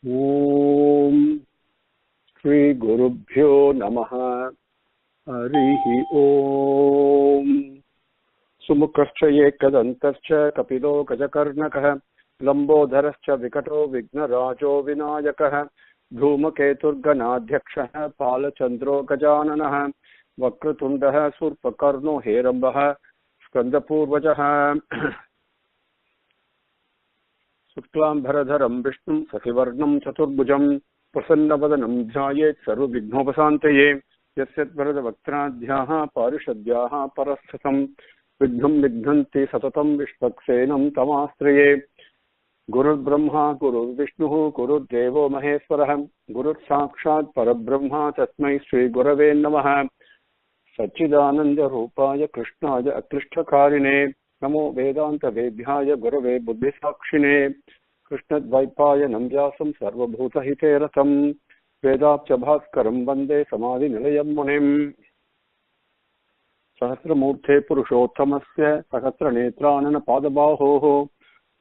Om Shri Gurubhyo Namaha Harihi Om Sumukhascha Ekadantascha Kapilo Gajakarnakah Lambodharascha Vikato Vignarajo Vinayakah Dhumaketurganadhyakshah Palachandro Gajananah Vakratundah Surpakarno Herambah Skandapurvajah Suklam Bharadharam Vishnu Sasivarnam Chaturbhujam Prasannavadanam Dhyayet Sarvabhignopasantaye Yasyat Bharadavaktradhyaha Parishadhyaha Parasthatam Vidham Vidhanti Satatam Vishvaksenam Tamastraye Guru Brahma Guru Vishnu Guru Devo Maheswaraham Guru Sakshat Parabrahma Tasmai Sri Gurave Namaha Sachidananda Rupaya Krishnaya Aklishtakarine Namo Vedanta Vedhyaya Gurave Buddhisakshine Krishna Dvaipaya Namjasam Sarvabhuta Hiteratam Vedapcha Bhaskaram Vande Samadhi Nilayam Munim Sahasramurthe Purushothamasya Sahasra Netranana Padabahoho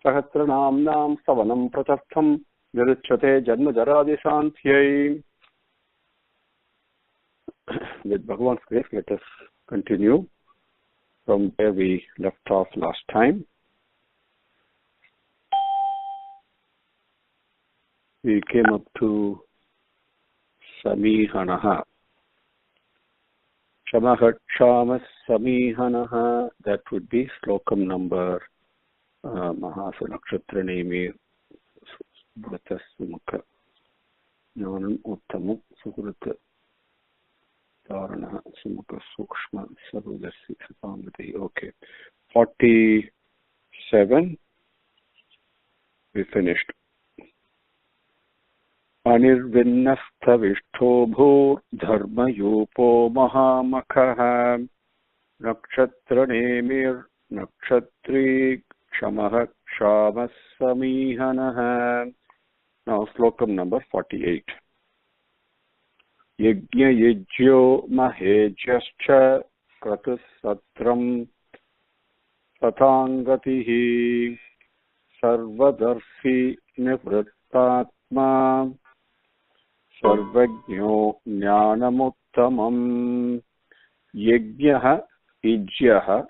Sahasra Namnam Savanam Pratartham Viruchate Janma Jaradi Santhyai. With Bhagavan's grace, let us continue from where we left off last time. We came up to Samihanaha. Shamahat Shamas Samihanaha. That would be Slokam number Mahasa Nakshatra Nemi Bhatas Mukha Jnanam Uttamam Sukrita Dharana Sumukha Sukshma Sarvadarsi Sapamati. Okay. 47. We finished. Anirvinnastha Vishto Dharma Yupo Mahamakha Nakshatra Nemir Nakshatri Kshamah Shamas Samihanaha. Now Slokam number 48. Yajna Yajyo Mahejyascha Kratus Satram Satangatihi Sarvadarsi Nivrittatma Sarvajño Jnanamuttamam. Yajnaha Ijyaha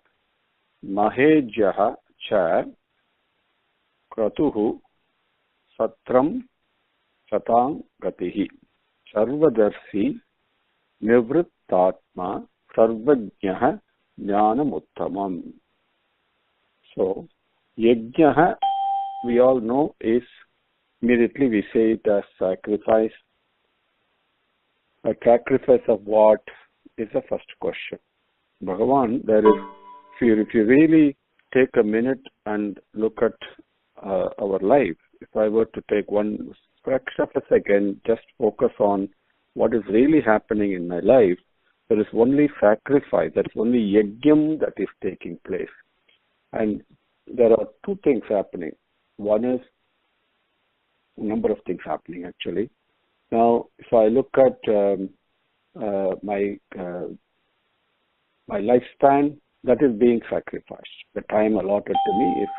Mahejyaha Cha Kratuhu Satram Satangatihi Sarvadarsi Nivrittatma Sarvajñaha Jnanamuttamam. So, Yajnaha, we all know, is immediately we say it as sacrifice. A sacrifice of what is the first question. Bhagavan, there is, if you really take a minute and look at our life, if I were to take one fraction of a second, just focus on what is really happening in my life, there is only sacrifice, there is only yajnam that is taking place. And there are two things happening. One is a number of things happening actually. Now, if I look at my lifespan, that is being sacrificed. The time allotted to me is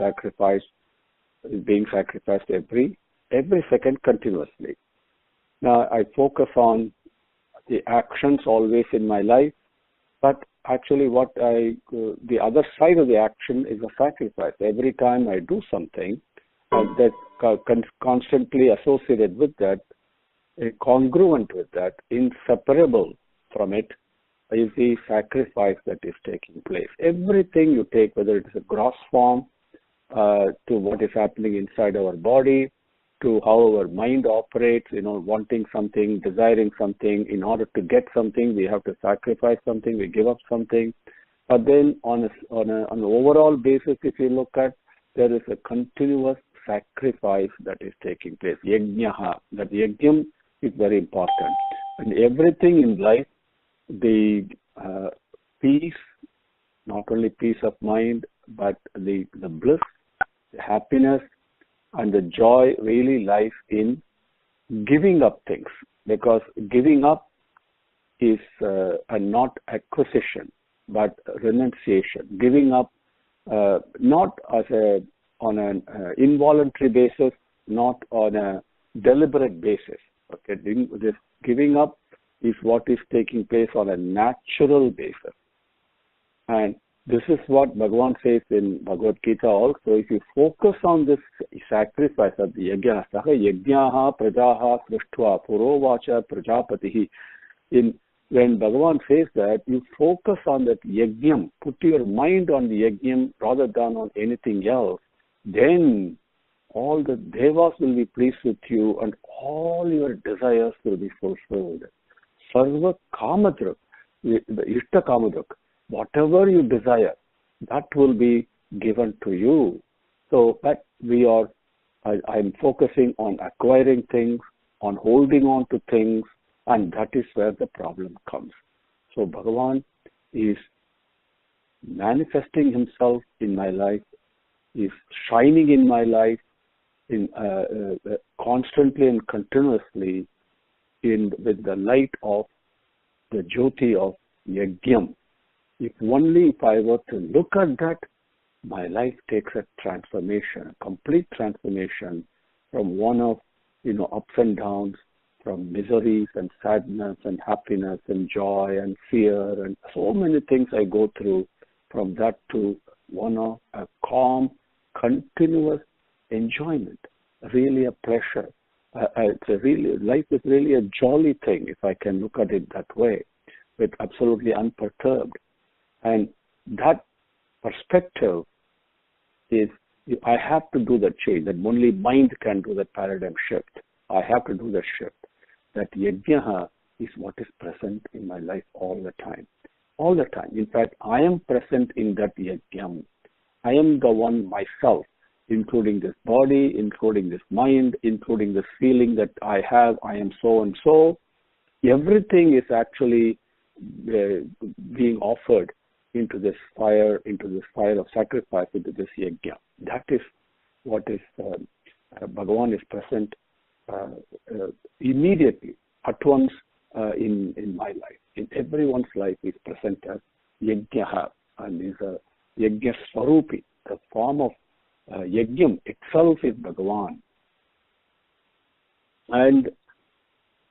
being sacrificed every second continuously. Now, I focus on the actions always in my life, but actually the other side of the action is a sacrifice. Every time I do something that constantly associated with that, congruent with that, inseparable from it, is the sacrifice that is taking place. Everything you take, whether it is a gross form, to what is happening inside our body, to how our mind operates, wanting something, desiring something. In order to get something, we have to sacrifice something, we give up something. But then on an overall basis, if you look at, there is a continuous sacrifice that is taking place. Yajnaha, that yajnam is very important. And everything in life, the peace, not only peace of mind, but the bliss, the happiness, and the joy really lies in giving up things, because giving up is not acquisition but renunciation. Giving up not on an involuntary basis, not on a deliberate basis. Okay, this giving up is what is taking place on a natural basis. And this is what Bhagavan says in Bhagavad Gita also. If you focus on this sacrifice of the yajna, saha yajnaha prajaha srishtva purovacha prajapatihi. When Bhagavan says that, you focus on that yajnam, put your mind on the yajnam rather than on anything else, then all the devas will be pleased with you and all your desires will be fulfilled. Sarva kamadrak, the ishta kamadrak, whatever you desire, that will be given to you. So that I'm focusing on acquiring things, on holding on to things, and that is where the problem comes. So Bhagavan is manifesting himself in my life, is shining in my life, constantly and continuously with the light of the Jyoti of Yajnam. If I were to look at that, my life takes a transformation, a complete transformation from one of ups and downs, from miseries and sadness and happiness and joy and fear and so many things I go through, from that to one of a calm, continuous enjoyment, really a pleasure. Life is really a jolly thing, if I can look at it that way, with absolutely unperturbed. And that perspective is, I have to do the change. That only mind can do that paradigm shift. I have to do the shift. That yajna is what is present in my life all the time. All the time. In fact, I am present in that yajna. I am the one myself, including this body, including this mind, including this feeling that I have, I am so and so. Everything is actually being offered into this fire of sacrifice, into this yajna. That is what is, Bhagavan is present immediately, at once in my life. In everyone's life is present as yajna, and is a yajna swarupi. The form of yajnam itself is Bhagavan. And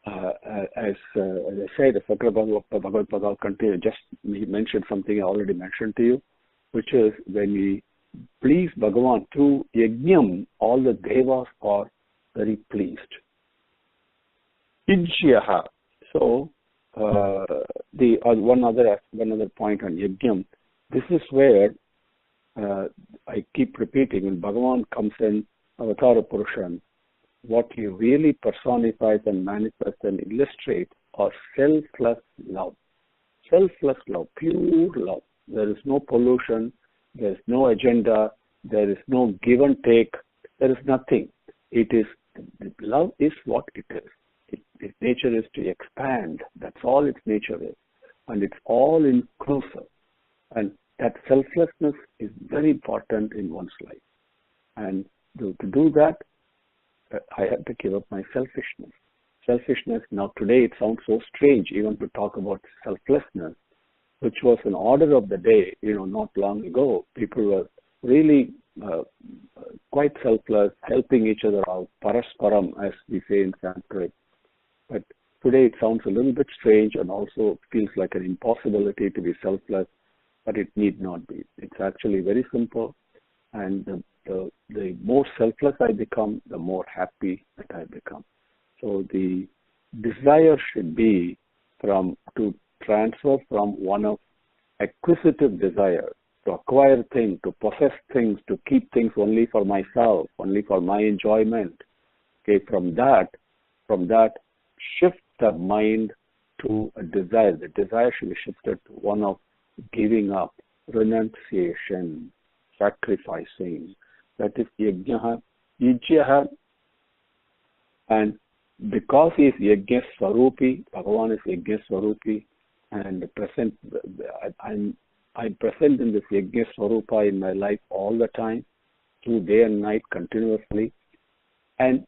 as I said, Sankara Bhashyam continues, just mentioned something I already mentioned to you, which is when we please Bhagavan through yajnam, all the devas are very pleased. Ijyaha. So the one other point on yajnam, this is where I keep repeating, when Bhagavan comes in Avatara Purushan, what he really personifies and manifests and illustrates are selfless love. Selfless love, pure love. There is no pollution, there is no agenda, there is no give and take, there is nothing. Love is what it is. Its nature is to expand. That's all its nature is. And it's all inclusive. And that selflessness is very important in one's life. And to do that, I have to give up my selfishness. Selfishness, now today it sounds so strange even to talk about selflessness, which was an order of the day, not long ago. People were really quite selfless, helping each other out, parasparam, as we say in Sanskrit. But today it sounds a little bit strange and also feels like an impossibility to be selfless, but it need not be. It's actually very simple, and the more selfless I become, the more happy that I become. So the desire should be to transfer from one of acquisitive desire, to acquire things, to possess things, to keep things only for myself, only for my enjoyment. Okay, from that, shift the mind to a desire. The desire should be shifted to one of giving up, renunciation, sacrificing. That is yajna, and because he is yajna swarupi, Bhagavan is yajna swarupi, and present, I'm present in this yajna swarupa in my life all the time, through day and night continuously. And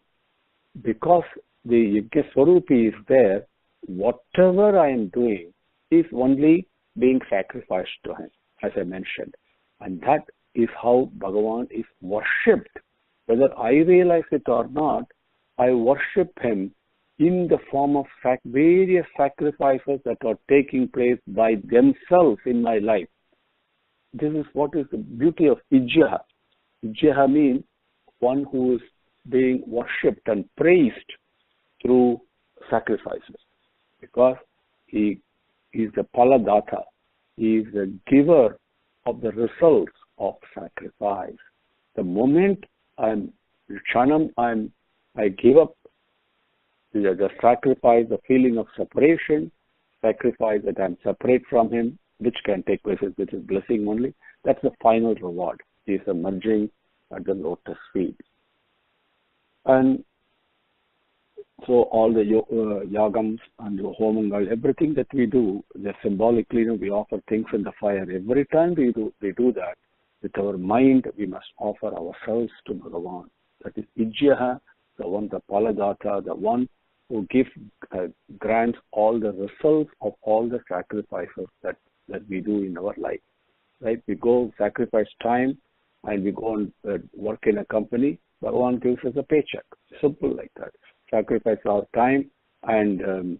because the yajna swarupi is there, whatever I am doing is only being sacrificed to him, as I mentioned. And that is how Bhagavan is worshipped. Whether I realize it or not, I worship him in the form of various sacrifices that are taking place by themselves in my life. This is what is the beauty of Ijjaha. Ijjaha means one who is being worshipped and praised through sacrifices, because he is the Paladata. He is the giver of the results of sacrifice. The moment I give up the sacrifice, the feeling of separation, sacrifice that I'm separate from him, which can take place, which is blessing only. That's the final reward. He is emerging at the lotus feet. And so all the yagams and the homangal, everything that we do, symbolically, we offer things in the fire. Every time we do that, with our mind, we must offer ourselves to Bhagavan. That is Ijjaha, the one, the Paladata, the one who grants all the results of all the sacrifices that we do in our life. Right? We go sacrifice time and we go and work in a company. Bhagavan gives us a paycheck. Simple like that. Sacrifice our time and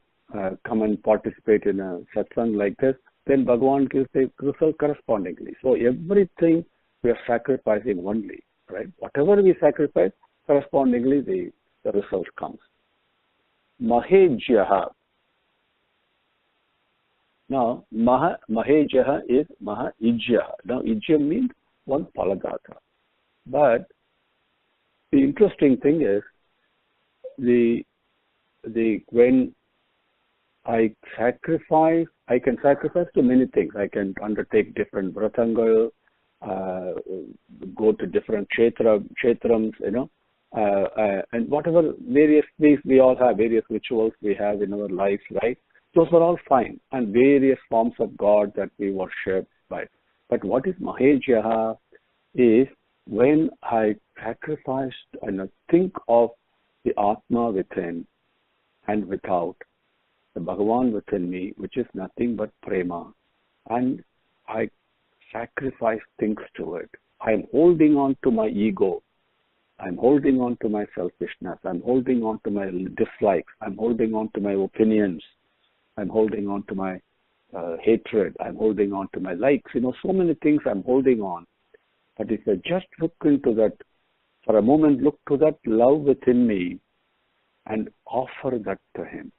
come and participate in a satsang like this, then Bhagavan gives the result correspondingly. So everything we are sacrificing only, right? Whatever we sacrifice, correspondingly the result comes. Mahejyaha. Now, Mahejyaha is Maha-Ijyaha. Now, Ijya means one Paladata. But the interesting thing is, when I sacrifice, I can sacrifice to many things. I can undertake different vratangal, go to different kshetrams, and whatever various ways we all have, various rituals we have in our lives, right? Those are all fine, and various forms of God that we worship. Right? But what is Mahejyaha is when I sacrifice and I think of the Atma within and without, the Bhagavan within me, which is nothing but prema, and I sacrifice things to it. I am holding on to my ego. I'm holding on to my selfishness. I'm holding on to my dislikes. I'm holding on to my opinions. I'm holding on to my hatred. I'm holding on to my likes. So many things I'm holding on. But if I just look into that, for a moment, look to that love within me and offer that to him.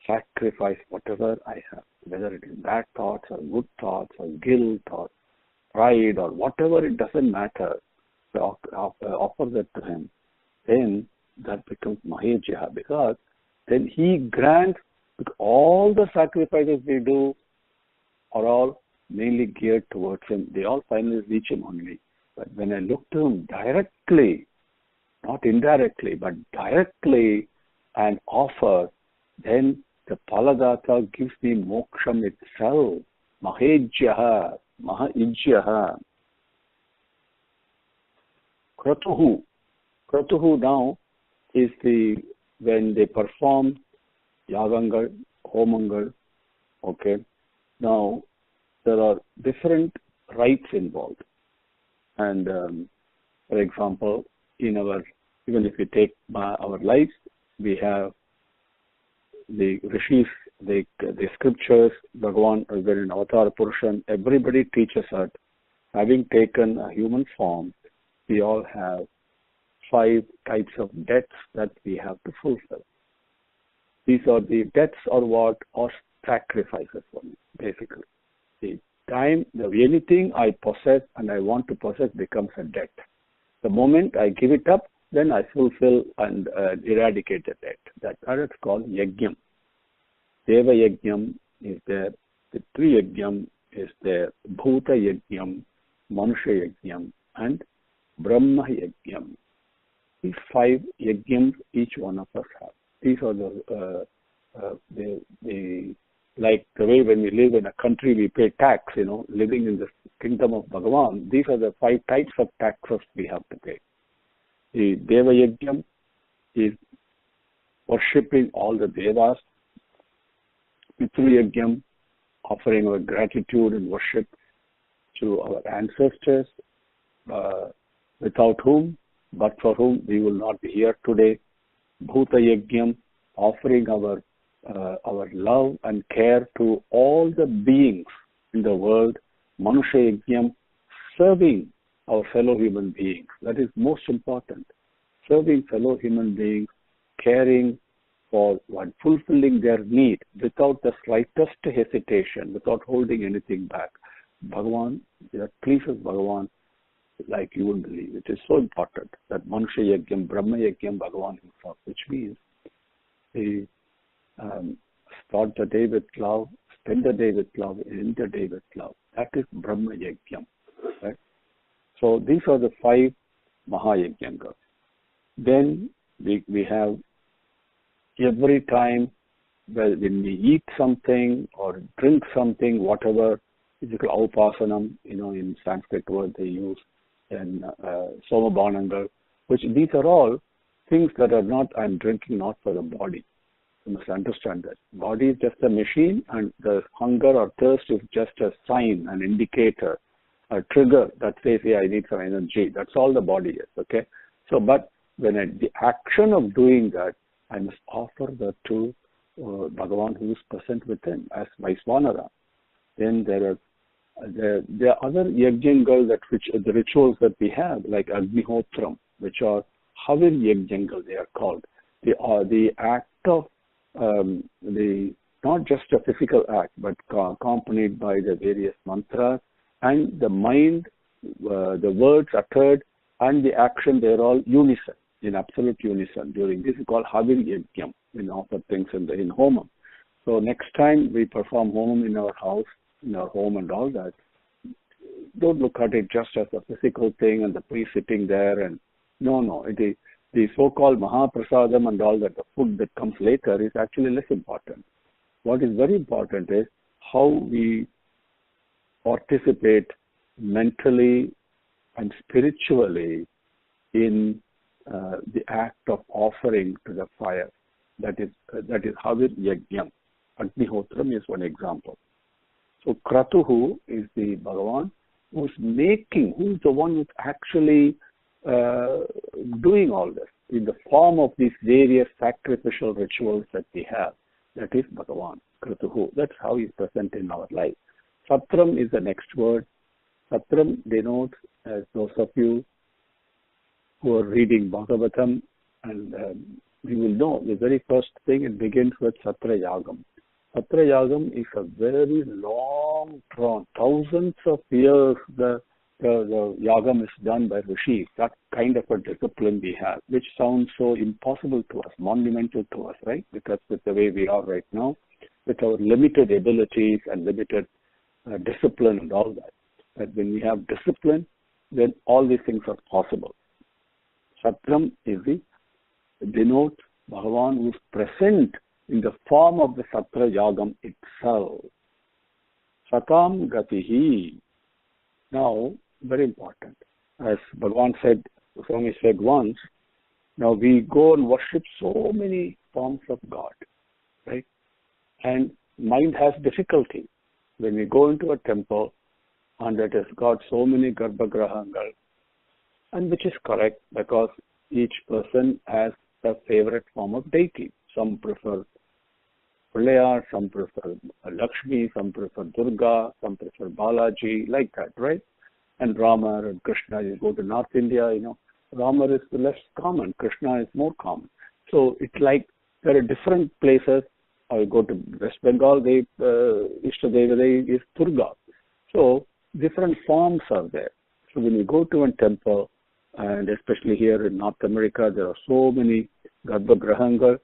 Sacrifice whatever I have, whether it is bad thoughts or good thoughts or guilt or pride or whatever, it doesn't matter. So offer that to him. Then that becomes Mahejyaha, because then he grants, because all the sacrifices we do are all mainly geared towards him. They all finally reach him only. But when I look to him directly, not indirectly, but directly, and offer, then the Paladata gives me moksham itself. Mahejyaha, Maha-Ijyaha. Kratuhu. Kratuhu now is when they perform yagangal, homangal. Okay. Now, there are different rites involved. And, for example, even if we take our lives, we have the rishis, the scriptures, Bhagavan, in Avatar Purushan, everybody teaches us, having taken a human form, we all have 5 types of debts that we have to fulfill. These are the debts or what? Or sacrifices for me, basically. The time, anything I possess and I want to possess becomes a debt. The moment I give it up, then I fulfill and eradicate the debt. That's called Yajnam. Deva Yajnam is there. The Tri Yajnam is there. Bhuta Yajnam, Manusha Yajnam, and Brahma Yajnam. These 5 Yajnams each one of us have. These are like the way when we live in a country we pay tax, living in the kingdom of Bhagavan. These are the 5 types of taxes we have to pay. The Deva Yajnam is worshipping all the Devas. Pitru Yajnam, offering our gratitude and worship to our ancestors, without whom, but for whom we will not be here today. Bhuta Yajnam, offering our love and care to all the beings in the world. Manusha Yajnam, serving our fellow human beings. That is most important. Serving fellow human beings, caring for what, fulfilling their need without the slightest hesitation, without holding anything back. Bhagavan, that pleases Bhagavan like you wouldn't believe. It is so important that Manusha Yajnam, Brahma Yajnam, Bhagavan himself, which means he start the day with love, spend the day with love, end the day with love. That is Brahma Yajnam. Right? So these are the 5 Mahayajnangas. Then we have every time when we eat something or drink something, whatever, it's called Aupasanam, in Sanskrit word they use, and Somabanangal, which these are all things that are not, I'm drinking not for the body. You must understand that. Body is just a machine, and the hunger or thirst is just a sign, an indicator, a trigger that says, hey, I need some energy. That's all the body is, okay? So, but when the action of doing that, I must offer that to Bhagavan who is present within as Vaisvanara. Then there are other yajnangal, the rituals that we have, like Agnihotram, which are Havir Yajnangal, they are called. The act of not just a physical act, but accompanied by the various mantras and the mind, the words uttered and the action, they are all unison, in absolute unison. During this is called Havir Yajnam, in offer things in Homam. So next time we perform Homam in our house, in our home and all that, don't look at it just as a physical thing and the priest sitting there and no, the so-called Mahaprasadam and all that, the food that comes later is actually less important. What is very important is how we participate mentally and spiritually in the act of offering to the fire. That is Havir Yajnam. Agnihotram is one example. So Kratuhu is the Bhagavan who's the one who's actually doing all this in the form of these various sacrificial rituals that we have. That is Bhagavan, Krituhu. That's how he's present in our life. Satram is the next word. Satram denotes, as those of you who are reading Bhagavatam, and you will know, the very first thing, it begins with Satra Yagam. Satra Yagam is a very long drawn, thousands of years the Yagam is done by Rishis. That kind of a discipline we have, which sounds so impossible to us, monumental to us, right? Because with the way we are right now, with our limited abilities and limited discipline and all that. But when we have discipline, then all these things are possible. Satram is denotes Bhagavan who is present in the form of the Satra Yagam itself. Satam Gatihi. Now, very important. As Bhagavan said, Swami said once, now we go and worship so many forms of God, right? And mind has difficulty. When we go into a temple and it has got so many Garbhagrahangal, and which is correct because each person has a favorite form of deity. Some prefer Pullayar, some prefer Lakshmi, some prefer Durga, some prefer Balaji, like that, right? And Rama and Krishna, you go to North India, Rama is less common, Krishna is more common. So it's like there are different places. I go to West Bengal, Ishtadevade is Durga. So different forms are there. So when you go to a temple, and especially here in North America, there are so many Garbhagrahangal.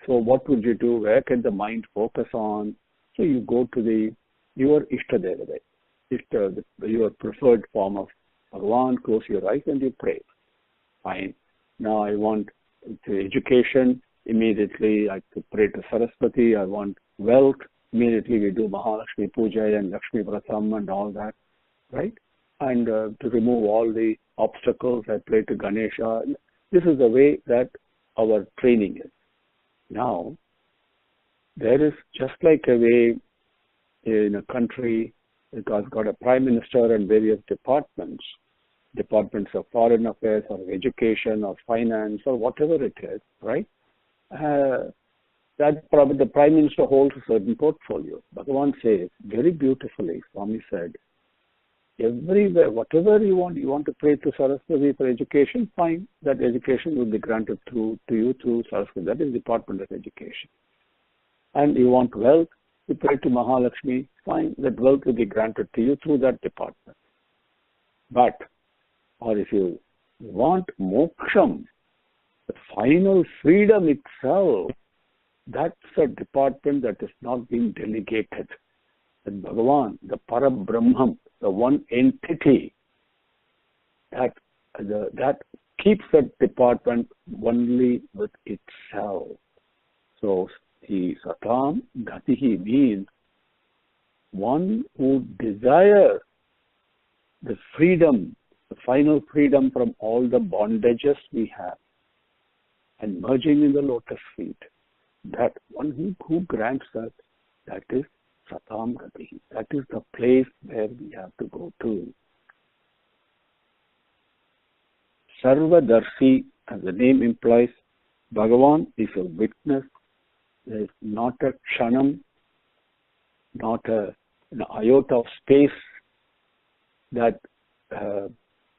So what would you do? Where can the mind focus on? So you go to your Ishtadevade, your preferred form of Bhagavan, close your eyes and you pray. Fine. Now I want education, immediately I pray to Saraswati. I want wealth, immediately we do Mahalakshmi Puja and Lakshmi Vratam and all that, right? And to remove all the obstacles, I pray to Ganesha. This is the way that our training is. Now, there is just like a way in a country that has got a prime minister and various departments of foreign affairs or education or finance or whatever it is, right? that probably the Prime Minister holds a certain portfolio. Bhagavan says very beautifully, Swami said, everywhere, whatever you want to pray to Saraswati for education, fine, that education will be granted to you through Saraswati. That is Department of Education. And you want wealth, you pray to Mahalakshmi, fine, that wealth will be granted to you through that department. But, or if you want moksham, the final freedom itself, that's a department that is not being delegated. And Bhagavan, the Parabrahman, the one entity, that keeps that department only with itself. So, the Satam Gatihi means one who desires the freedom, the final freedom from all the bondages we have, and merging in the lotus feet. That one who grants that is Satam Gatihi. That is the place where we have to go to. Sarvadarshi, as the name implies, Bhagavan is a witness. There is not a kshanam, not an iota of space that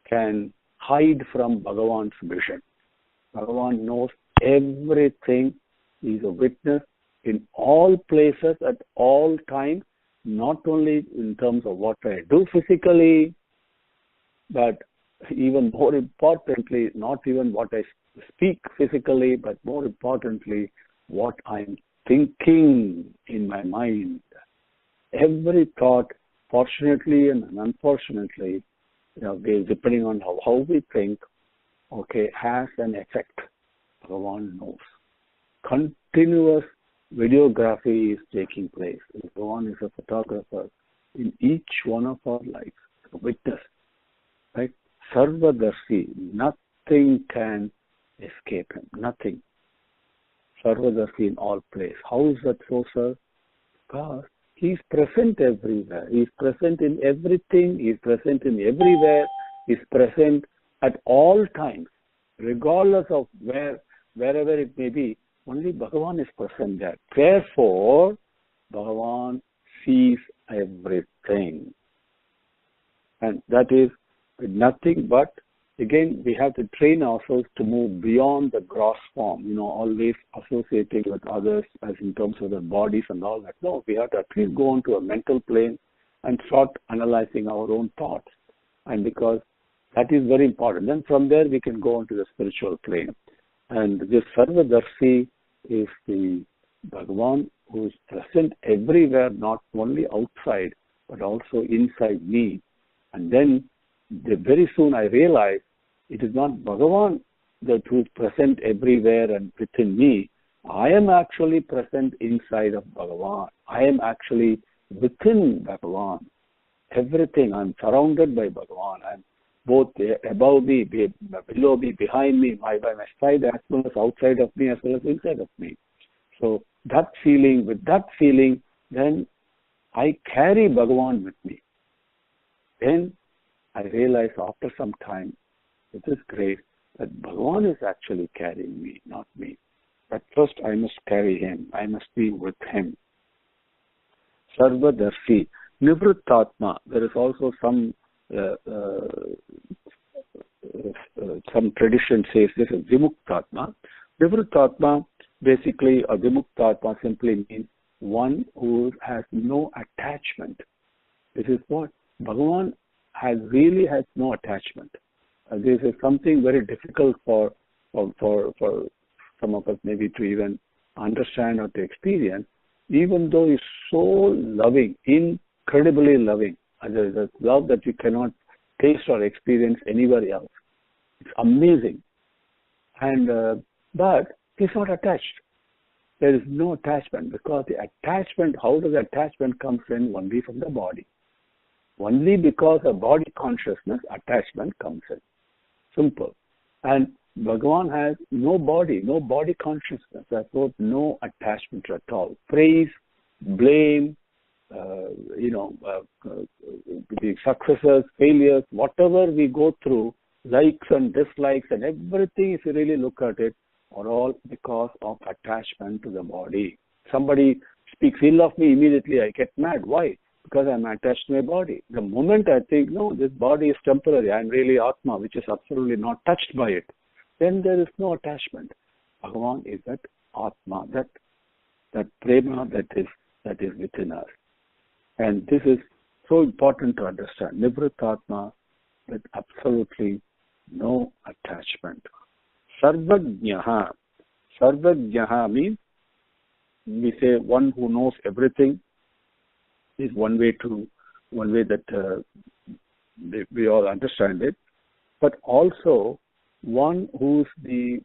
can hide from Bhagavan's vision. Bhagavan knows everything. He is a witness in all places at all times, not only in terms of what I do physically, but even more importantly, not even what I speak physically, but more importantly, what I'm thinking in my mind. Every thought, fortunately and unfortunately, depending on how we think, has an effect. Bhagavan knows. Continuous videography is taking place. Bhagavan is a photographer in each one of our lives, a witness. Right? Sarvadarshi, nothing can escape him, nothing. Sarvadarshi in all places. How is that so, sir? Because he is present everywhere. He is present in everything. He is present in everywhere. He is present at all times, regardless of wherever it may be. Only Bhagavan is present there. Therefore, Bhagavan sees everything. And that is nothing but, again, we have to train ourselves to move beyond the gross form, always associating with others as in terms of their bodies and all that. No, we have to at least go on to a mental plane and start analyzing our own thoughts. And because that is very important. Then from there we can go on to the spiritual plane. And this Sarvadarshi is the Bhagavan who is present everywhere, not only outside, but also inside me. And then very soon I realized it is not Bhagavan who is present everywhere and within me. I am actually present inside of Bhagavan. I am actually within Bhagavan. Everything, I am surrounded by Bhagavan. I am both above me, below me, behind me, by my side, as well as outside of me, as well as inside of me. So with that feeling, then I carry Bhagavan with me. Then I realize after some time, it is great that Bhagavan is actually carrying me, not me. But first I must carry him. I must be with him. Sarvadarshi. Nivrittatma. There is also some tradition says this is Vimuktatma. Nivrittatma, basically, a Vimuktatma simply means one who has no attachment. This is what Bhagavan really has no attachment. This is something very difficult for some of us maybe to even understand or to experience, even though he's so loving, incredibly loving. There is a love that you cannot taste or experience anywhere else. It's amazing. And but he's not attached. There is no attachment, because the attachment, how does attachment comes in? Only from the body. Only because of body consciousness, attachment comes in. Simple. And Bhagavan has no body consciousness. Therefore, no attachment at all. Praise, blame, the successes, failures, whatever we go through, likes and dislikes and everything, if you really look at it, are all because of attachment to the body. Somebody speaks ill of me, immediately I get mad. Why? Because I'm attached to my body. The moment I think, no, this body is temporary, I'm really Atma, which is absolutely not touched by it, then there is no attachment. Bhagavan is that Atma, that prema that is within us. And this is so important to understand. Nivritatma with absolutely no attachment. Sarvajnaha. Sarvajnaha means, we say one who knows everything is one way that we all understand it, but also one who's the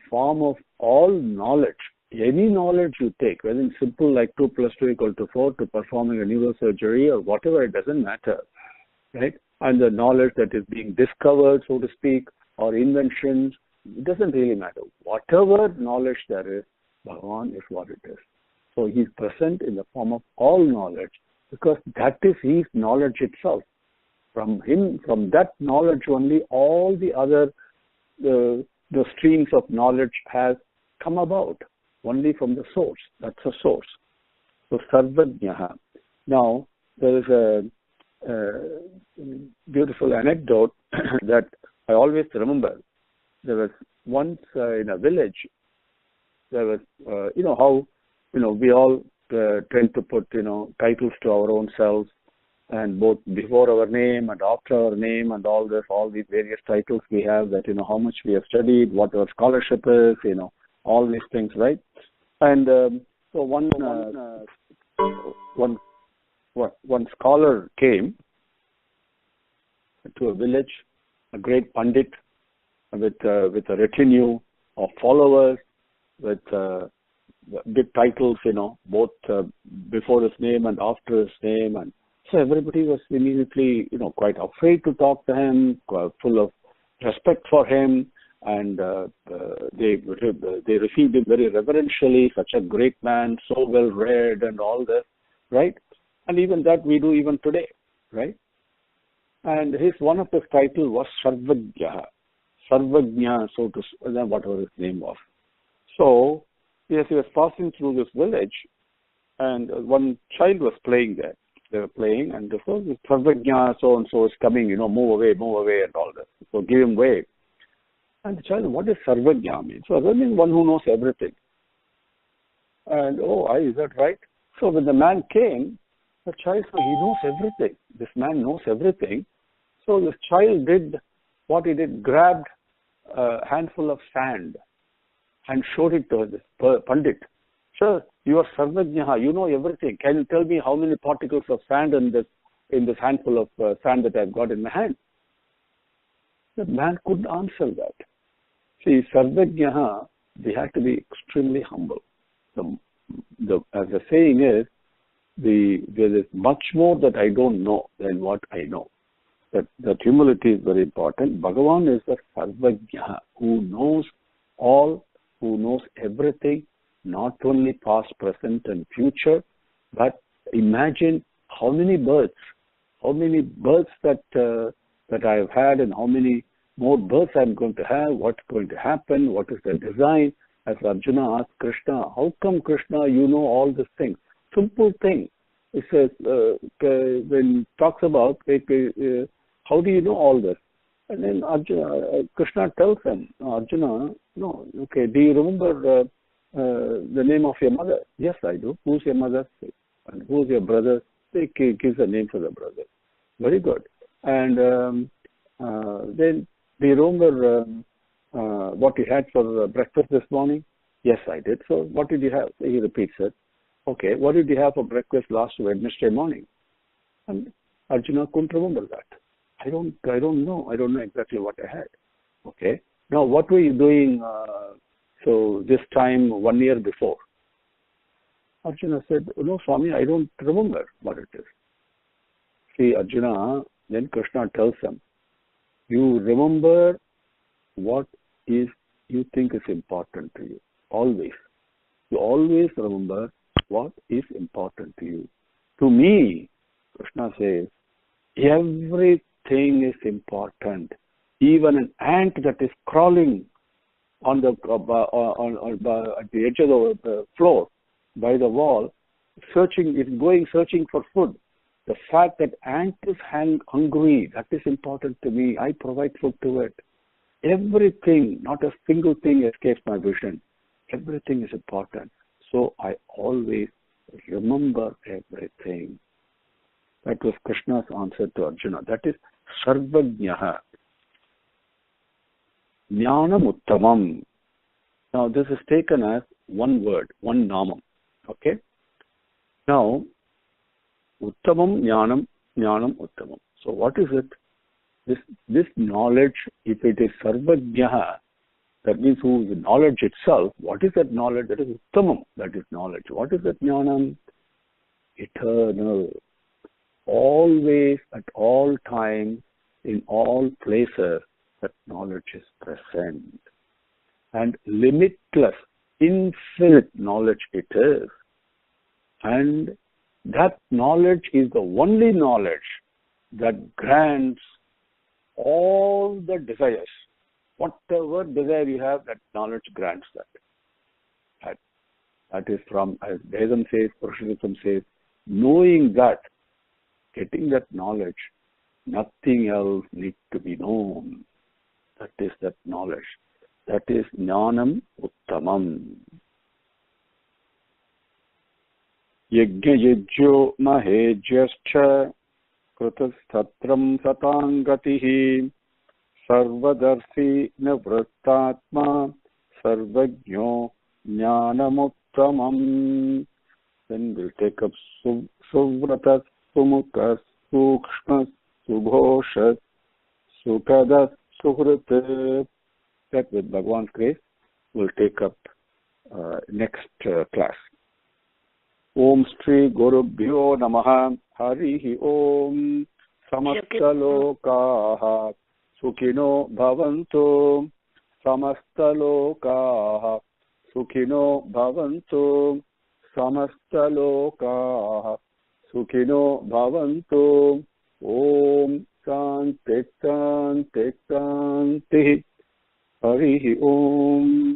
form of all knowledge. Any knowledge you take, whether it's simple like 2 + 2 = 4, to performing a neurosurgery or whatever, it doesn't matter, right? And the knowledge that is being discovered, so to speak, or inventions, it doesn't really matter. Whatever knowledge there is, Bhagavan is what it is. So he's present in the form of all knowledge, because that is his knowledge itself. From him, from that knowledge only, all the other the streams of knowledge has come about, only from the source. That's the source. So Sarvajnaha. Now, there is a beautiful anecdote that I always remember. There was once in a village, there was, how, we all tend to put, titles to our own selves, and both before our name and after our name and all these various titles we have, that, how much we have studied, what our scholarship is, all these things, right? And so one scholar came to a village, a great pandit with a retinue of followers, with big titles, both before his name and after his name. And so everybody was immediately, quite afraid to talk to him, full of respect for him. And they received him very reverentially, such a great man, so well read and all this, right? And even that we do even today, right? And one of his titles was Sarvajna, so to whatever his name was. So yes, he was passing through this village, and one child was playing there. They were playing, and so Sarvajna so and so is coming, move away, and all that. So give him way. And the child, what does Sarvajna mean? So that means one who knows everything. And, is that right? So when the man came, the child said, he knows everything. This man knows everything. So this child did what he did, grabbed a handful of sand and showed it to this Pandit. Sir, you are Sarvajna, you know everything. Can you tell me how many particles of sand in this handful of sand that I've got in my hand? The man couldn't answer that. See, Sarvajna, they had to be extremely humble. As the saying is, there is much more that I don't know than what I know. That humility is very important. Bhagavan is the Sarvajna, who knows all, who knows everything, not only past, present, and future, but imagine how many births that I have had, and how many more births I'm going to have, what's going to happen, what is the design. As Arjuna asked Krishna, how come Krishna, you know all these things? Simple thing. It says, when it talks about, how do you know all this? And then Krishna tells him, Arjuna, no, okay, do you remember the name of your mother? Yes, I do. Who's your mother? And who's your brother? He gives a name for the brother. Very good. And then, do you remember what you had for breakfast this morning? Yes, I did. So what did you have? He repeats it. Okay, what did you have for breakfast last Wednesday morning? And Arjuna couldn't remember that. I don't know. I don't know exactly what I had. Okay. Now, what were you doing so this time 1 year before? Arjuna said, no, Swami, I don't remember what it is. See, Arjuna, then Krishna tells him, you remember what is you think is important to you. Always. You always remember what is important to you. To me, Krishna says, everything is important. Even an ant that is crawling on the at the edge of the floor by the wall, searching for food. The fact that ant is hungry, that is important to me. I provide food to it. Everything, not a single thing escapes my vision. Everything is important. So I always remember everything. That was Krishna's answer to Arjuna. That is Sarvajnaha. Jnanam Uttamam. Now this is taken as one word, one namam. Okay? Now, Uttamam Jnanam, Jnanam Uttamam. So what is it? This knowledge, if it is Sarvajnaha, that means who is knowledge itself. What is that knowledge? That is Uttamam. That is knowledge. What is that Jnanam? Eternal. Always, at all times, in all places, that knowledge is present. And limitless, infinite knowledge it is. And that knowledge is the only knowledge that grants all the desires. Whatever desire you have, that knowledge grants that. That is from, as Vedam says, Purushottam says, knowing that, getting that knowledge, nothing else needs to be known. That is that knowledge. That is Jnanam Uttamam. Yajna yajyo mahejyascha krutastatram satangatihi sarvadarsi navrittatma sarvajno jnanamuttamam. Then we'll take up suvratas sumukas sukshmas subhoshas sukadas suhrit. That with Bhagavan's grace we'll take up next class. Om Shri Guru Bhyo Namaha Harihi Om Samasta Lokaha Sukhino Bhavantu Samasta Lokaha Sukhino Bhavantu Samasta Lokaha Sukhino Bhavantu. Om Shanti Shanti Shanti. Harihi Om.